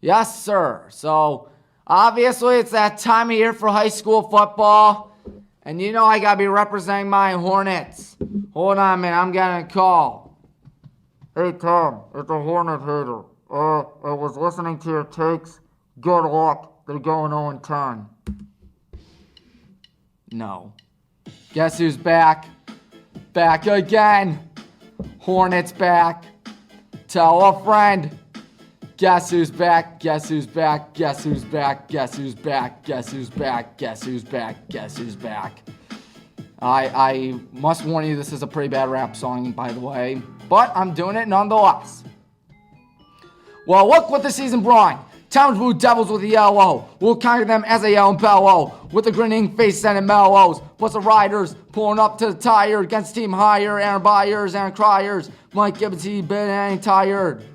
Yes, sir. So, obviously, it's that time of year for high school football. And you know I got to be representing my Hornets. Hold on, man. I'm getting a call. Hey, Tom. It's a Hornet hater. I was listening to your takes. Good luck. They're going 0-10. No. Guess who's back? Back again. Hornets back. Tell a friend. Guess who's back? Guess who's back? Guess who's back? Guess who's back? Guess who's back? Guess who's back? Guess who's back? I must warn you, this is a pretty bad rap song, by the way, but I'm doing it nonetheless. Well, look what the season brought. Tallmadge Blue Devils with a yellow. We'll conquer them as a yell and bellow. With a grinning face and mellows. Plus the riders pulling up to the tire against team higher. Aaron buyers, Aaron criers. Mike Gibbons, he been ain't tired.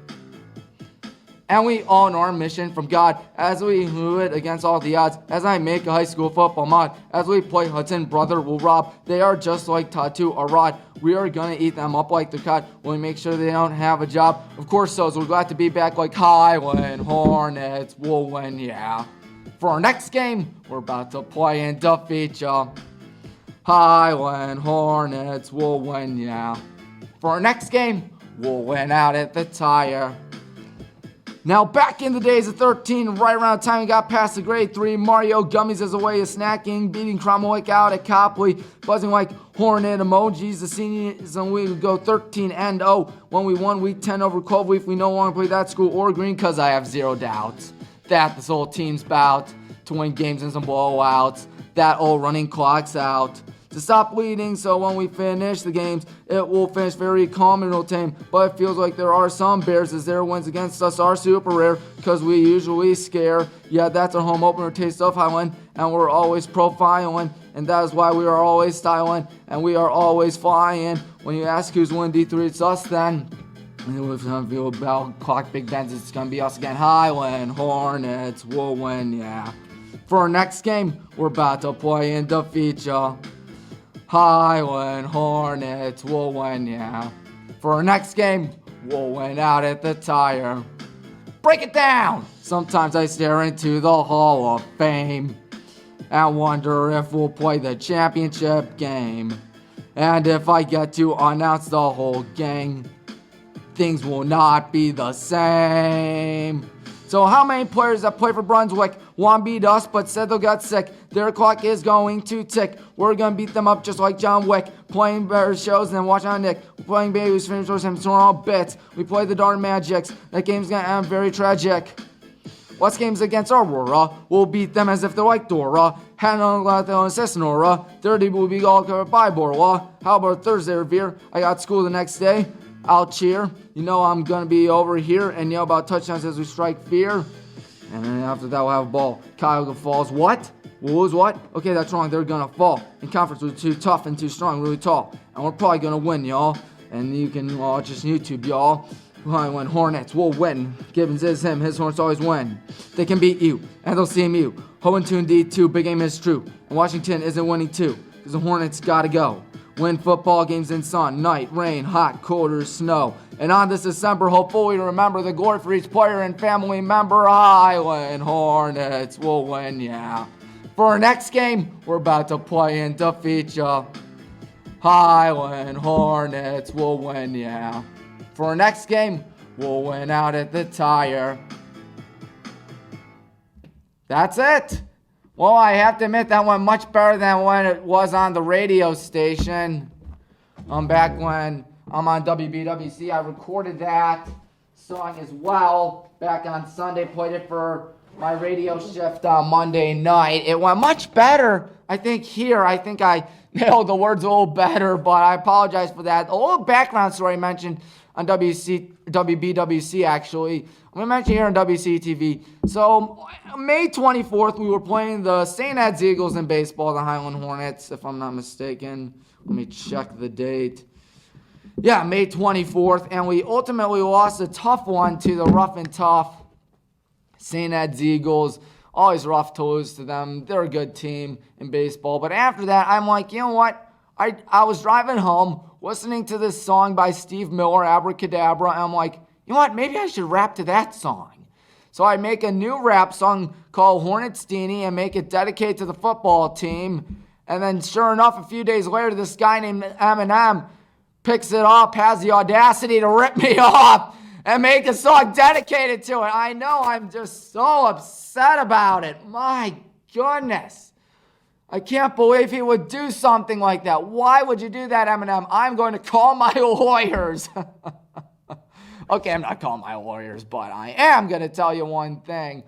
And we all know our mission from God as we move it against all the odds. As I make a high school football mod, as we play Hudson, brother will rob. They are just like Tattoo or Rod. We are gonna eat them up like the cod when we make sure they don't have a job. Of course, so we're glad to be back like Highland. Hornets will win, yeah. For our next game, we're about to play and defeat ya. Highland Hornets will win, yeah. For our next game, we'll win out at the tire. Now, back in the days of 13, right around the time we got past the grade 3, Mario gummies as a way of snacking, beating Cromwell out at Copley, buzzing like Hornet emojis. The seniors and we would go 13-0 when we won week 10 over Cloverleaf. We no longer play that school or green because I have zero doubts that this whole team's bout to win games and some blowouts. That old running clock's out to stop bleeding, so when we finish the games, it will finish very calm and real tame. But it feels like there are some bears as their wins against us are super rare, because we usually scare. Yeah, that's our home opener taste of Highland, and we're always profiling, and that is why we are always styling, and we are always flying. When you ask who's win D3, it's us then. And if some feel about clock Big Bens, it's gonna be us again. Highland Hornets will win, yeah. For our next game, we're about to play and defeat ya. Highland Hornets will win, yeah. For our next game, we'll win out at the tire. Break it down! Sometimes I stare into the Hall of Fame and wonder if we'll play the championship game. And if I get to announce the whole gang, things will not be the same. So how many players that play for Brunswick want to beat us but said they'll get sick? Their clock is going to tick. We're going to beat them up just like John Wick. Playing better shows than watching on Nick. We're playing babies, finishers, and throwing all bits. We play the darn Magics. That game's going to end very tragic. What's games against Aurora? We'll beat them as if they're like Dora. Hand on the assist Nora. 30 will be all covered by Borla. How about Thursday, Revere? I got school the next day. I'll cheer. You know I'm going to be over here and yell about touchdowns as we strike fear. And then after that we'll have a ball. Cuyahoga Falls. What? We'll lose what? Okay, that's wrong. They're going to fall. In conference, we're too tough and too strong, really tall. And we're probably going to win, y'all. And you can watch us on YouTube, y'all. When Hornets will win. Gibbons is him. His Hornets always win. They can beat you. And they'll see you. Ho and 2 and D2. Big game is true. And Washington isn't winning too. Because the Hornets got to go. Win football games in sun, night, rain, hot, cold, or snow. And on this December, hopefully remember the glory for each player and family member. Highland Hornets will win, yeah. For our next game, we're about to play and defeat ya. Highland Hornets will win, yeah. For our next game, we'll win out at the tire. That's it. Well, I have to admit that went much better than when it was on the radio station. Back when I'm on WBWC, I recorded that song as well. Back on Sunday, played it for my radio shift on Monday night. It went much better, I think, here. I think I nailed the words a little better, but I apologize for that. A little background story I mentioned on WBWC, actually. I'm going to mention here on WCTV. So, May 24th, we were playing the St. Ed's Eagles in baseball, the Highland Hornets, if I'm not mistaken. Let me check the date. Yeah, May 24th, and we ultimately lost a tough one to the rough and tough St. Ed's Eagles. Always rough to lose to them. They're a good team in baseball. But after that, I'm like, you know what? I was driving home, listening to this song by Steve Miller, Abracadabra, and I'm like, you know what? Maybe I should rap to that song. So I make a new rap song called Hornets-dini and make it dedicated to the football team. And then sure enough, a few days later, this guy named Eminem picks it up, has the audacity to rip me off and make a song dedicated to it. I know, I'm just so upset about it. My goodness. I can't believe he would do something like that. Why would you do that, Eminem? I'm going to call my lawyers. Okay, I'm not calling my lawyers, but I am going to tell you one thing.